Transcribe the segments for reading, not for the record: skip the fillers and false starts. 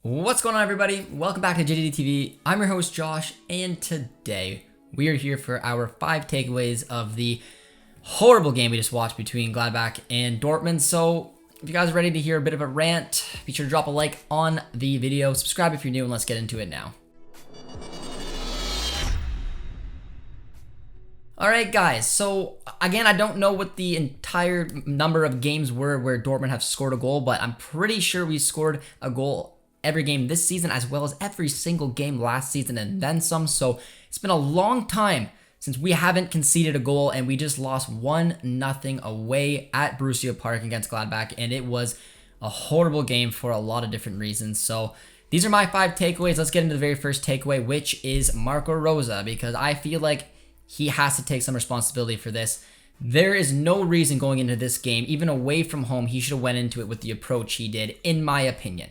What's going on, everybody? Welcome back to JJD TV. I'm your host Josh, and today we are here for our 5 takeaways of the horrible game we just watched between Gladbach and Dortmund. So if you guys are ready to hear a bit of a rant, be sure to drop a like on the video, subscribe if you're new, and let's get into it now. Alright guys, so again, I don't know what the entire number of games were where Dortmund have scored a goal, but I'm pretty sure we scored a goal every game this season as well as every single game last season and then some. So it's been a long time since we haven't conceded a goal, and we just lost 1-0 away at Borussia Park against Gladbach, and it was a horrible game for a lot of different reasons. So these are my 5 takeaways. Let's get into the very first takeaway, which is Marco Rosa, because I feel like he has to take some responsibility for this. There is no reason going into this game, even away from home, he should have went into it with the approach he did, in my opinion.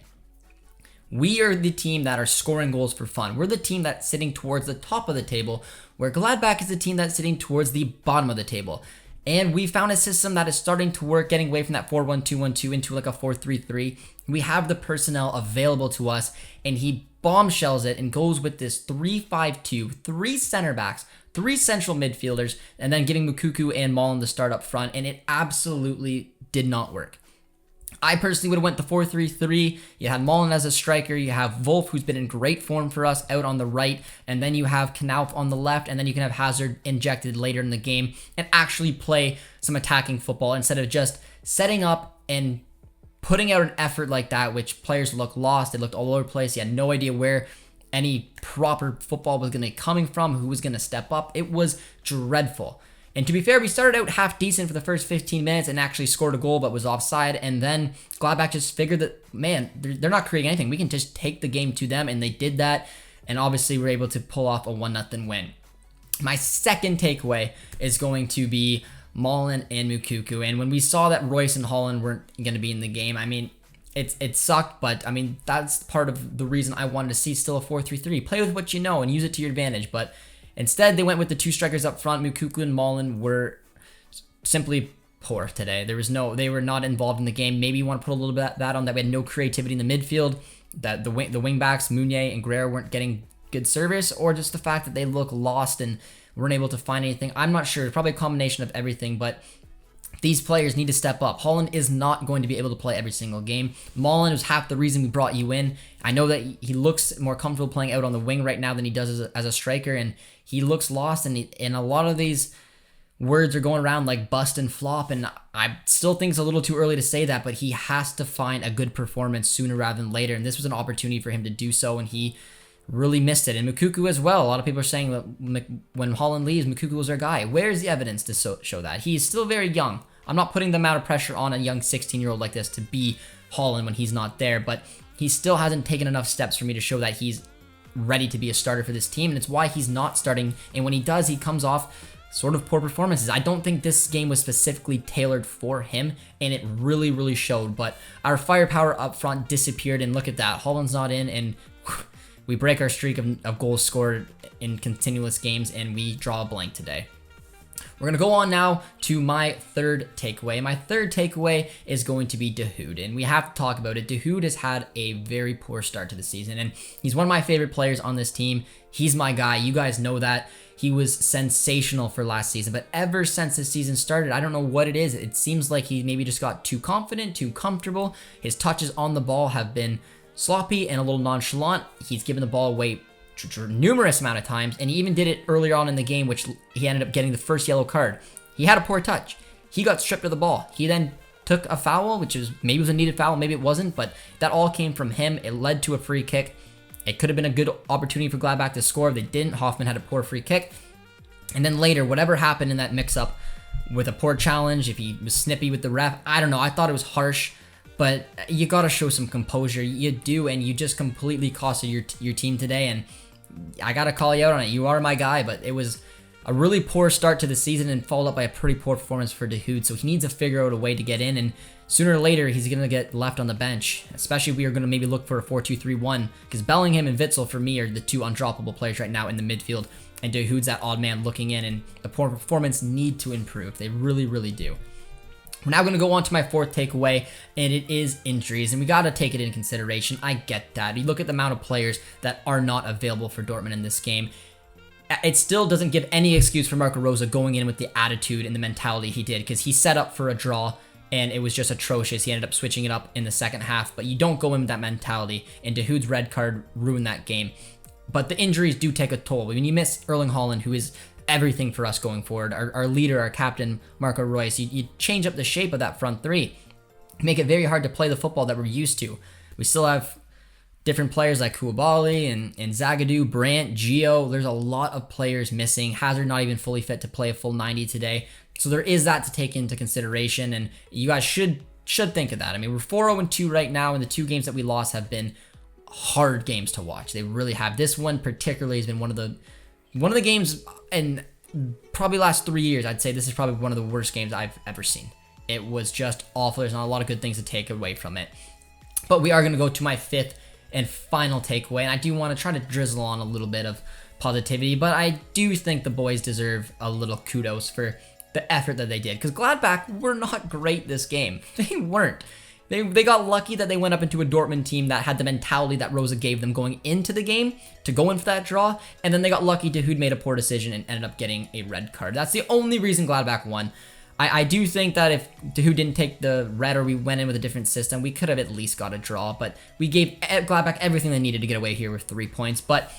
We are the team that are scoring goals for fun. We're the team that's sitting towards the top of the table, where Gladbach is the team that's sitting towards the bottom of the table. And we found a system that is starting to work, getting away from that 4-1-2-1-2 into like a 4-3-3. We have the personnel available to us, and he bombshells it and goes with this 3-5-2, 3 center backs, 3 central midfielders, and then giving Mukuku and Malen the start up front, and it absolutely did not work. I personally would have went the 4-3-3. You had Malen as a striker. You have Wolf, who's been in great form for us, out on the right. And then you have Knauf on the left. And then you can have Hazard injected later in the game and actually play some attacking football instead of just setting up and putting out an effort like that, which players look lost. They looked all over the place. You had no idea where any proper football was going to be coming from, who was going to step up. It was dreadful. And to be fair, we started out half decent for the first 15 minutes and actually scored a goal but was offside. And then Gladbach just figured that, man, they're not creating anything. We can just take the game to them, and they did that. And obviously, we're able to pull off a 1-0 win. My second takeaway is going to be Malen and Mukuku. And when we saw that Royce and Holland weren't going to be in the game, I mean, it sucked, but I mean, that's part of the reason I wanted to see still a 4-3-3. Play with what you know and use it to your advantage, but instead, they went with the 2 strikers up front. Mukuku and Malen were simply poor today. They were not involved in the game. Maybe you want to put a little bit of that on that we had no creativity in the midfield, that the wing backs, Meunier and Guerrero, weren't getting good service, or just the fact that they look lost and weren't able to find anything. I'm not sure. It's probably a combination of everything, but these players need to step up. Holland is not going to be able to play every single game. Malen was half the reason we brought you in. I know that he looks more comfortable playing out on the wing right now than he does as a striker, and he looks lost, and a lot of these words are going around like bust and flop, and I still think it's a little too early to say that, but he has to find a good performance sooner rather than later, and this was an opportunity for him to do so, and he really missed it. And Mukuku as well. A lot of people are saying that when Holland leaves, Mukuku was our guy. Where's the evidence to show that? He's still very young. I'm not putting the amount of pressure on a young 16-year-old like this to be Holland when he's not there, but he still hasn't taken enough steps for me to show that he's ready to be a starter for this team, and it's why he's not starting. And when he does, he comes off sort of poor performances. I don't think this game was specifically tailored for him, and it really, really showed. But our firepower up front disappeared, and look at that. Holland's not in, and we break our streak of goals scored in continuous games, and we draw a blank today. We're going to go on now to my third takeaway. My third takeaway is going to be Dahoud, and we have to talk about it. Dahoud has had a very poor start to the season, and he's one of my favorite players on this team. He's my guy. You guys know that. He was sensational for last season, but ever since the season started, I don't know what it is. It seems like he maybe just got too confident, too comfortable. His touches on the ball have been sloppy and a little nonchalant. He's given the ball away numerous amount of times, and he even did it earlier on in the game, which he ended up getting the first yellow card. He had a poor touch. He got stripped of the ball. He then took a foul, which was maybe was a needed foul, maybe it wasn't, but that all came from him. It led to a free kick. It could have been a good opportunity for Gladbach to score if they didn't. Hoffman had a poor free kick. And then later, whatever happened in that mix-up with a poor challenge, if he was snippy with the ref, I don't know. I thought it was harsh, but you got to show some composure. You do, and you just completely costed your team today, and I got to call you out on it. You are my guy, but it was a really poor start to the season and followed up by a pretty poor performance for Dahoud. So he needs to figure out a way to get in, and sooner or later he's going to get left on the bench, especially if we are going to maybe look for a 4-2-3-1, because Bellingham and Witsel for me are the 2 undroppable players right now in the midfield, and Dahoud's that odd man looking in, and the poor performance need to improve. They really, really do. We're now going to go on to my fourth takeaway, and it is injuries, and we got to take it into consideration. I get that. You look at the amount of players that are not available for Dortmund in this game. It still doesn't give any excuse for Marco Rose going in with the attitude and the mentality he did, because he set up for a draw, and it was just atrocious. He ended up switching it up in the second half, but you don't go in with that mentality, and Dahoud's red card ruined that game. But the injuries do take a toll. When you miss Erling Haaland, who is everything for us going forward, our leader, our captain, Marco Reus, you change up the shape of that front three, make it very hard to play the football that we're used to. We still have different players like Koulibaly and Zagadou, Brandt, Gio. There's a lot of players missing. Hazard not even fully fit to play a full 90 today. So there is that to take into consideration, and you guys should think of that. I mean, we're 4-0-2 right now, and the 2 games that we lost have been hard games to watch. They really have. This one particularly has been one of the games in probably last 3 years. I'd say this is probably one of the worst games I've ever seen. It was just awful. There's not a lot of good things to take away from it. But we are going to go to my fifth and final takeaway, and I do want to try to drizzle on a little bit of positivity, but I do think the boys deserve a little kudos for the effort that they did, because Gladbach were not great this game. They weren't. They got lucky that they went up into a Dortmund team that had the mentality that Rosa gave them going into the game to go in for that draw, and then they got lucky Dahoud made a poor decision and ended up getting a red card. That's the only reason Gladbach won. I do think that if Dahoud didn't take the red, or we went in with a different system, we could have at least got a draw, but we gave Gladbach everything they needed to get away here with 3 points. But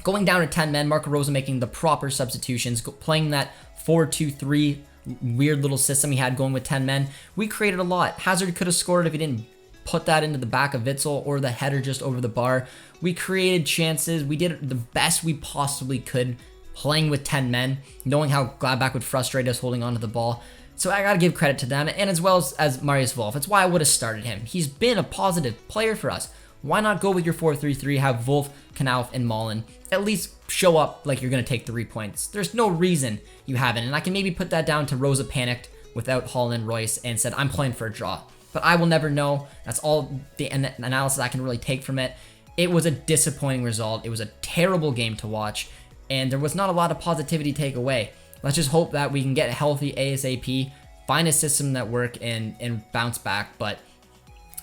going down to 10 men, Marco Rose making the proper substitutions, playing that 4-2-3 weird little system he had going with 10 men, we created a lot. Hazard could have scored if he didn't put that into the back of Witsel or the header just over the bar. We created chances. We did the best we possibly could playing with 10 men, knowing how Gladbach would frustrate us holding onto the ball. So I got to give credit to them, and as well as Marius Wolf. That's why I would have started him. He's been a positive player for us. Why not go with your 4-3-3, have Wolf, Knauf, and Malen at least show up like you're going to take 3 points? There's no reason you haven't, and I can maybe put that down to Rosa panicked without Haaland and Royce and said, I'm playing for a draw. But I will never know. That's all the analysis I can really take from it. It was a disappointing result. It was a terrible game to watch, and there was not a lot of positivity to take away. Let's just hope that we can get healthy ASAP, find a system that works, and bounce back. But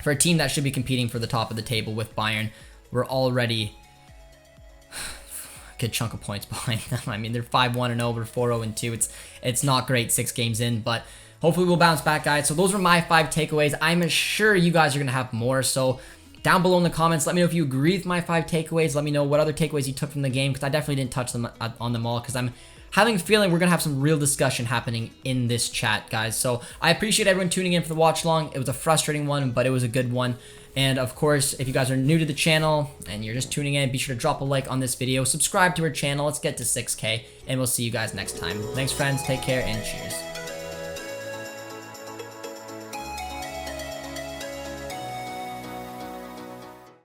for a team that should be competing for the top of the table with Bayern, we're already a good chunk of points behind them. I mean, they're 5-1-0, we're 4-0-2. It's not great 6 games in, but hopefully we'll bounce back, guys. So those were my 5 takeaways. I'm sure you guys are going to have more, so down below in the comments, let me know if you agree with my 5 takeaways. Let me know what other takeaways you took from the game, because I definitely didn't touch them on them all, because I'm having a feeling we're going to have some real discussion happening in this chat, guys. So I appreciate everyone tuning in for the watch along. It was a frustrating one, but it was a good one. And of course, if you guys are new to the channel and you're just tuning in, be sure to drop a like on this video, subscribe to our channel. Let's get to 6K, and we'll see you guys next time. Thanks, friends. Take care, and cheers.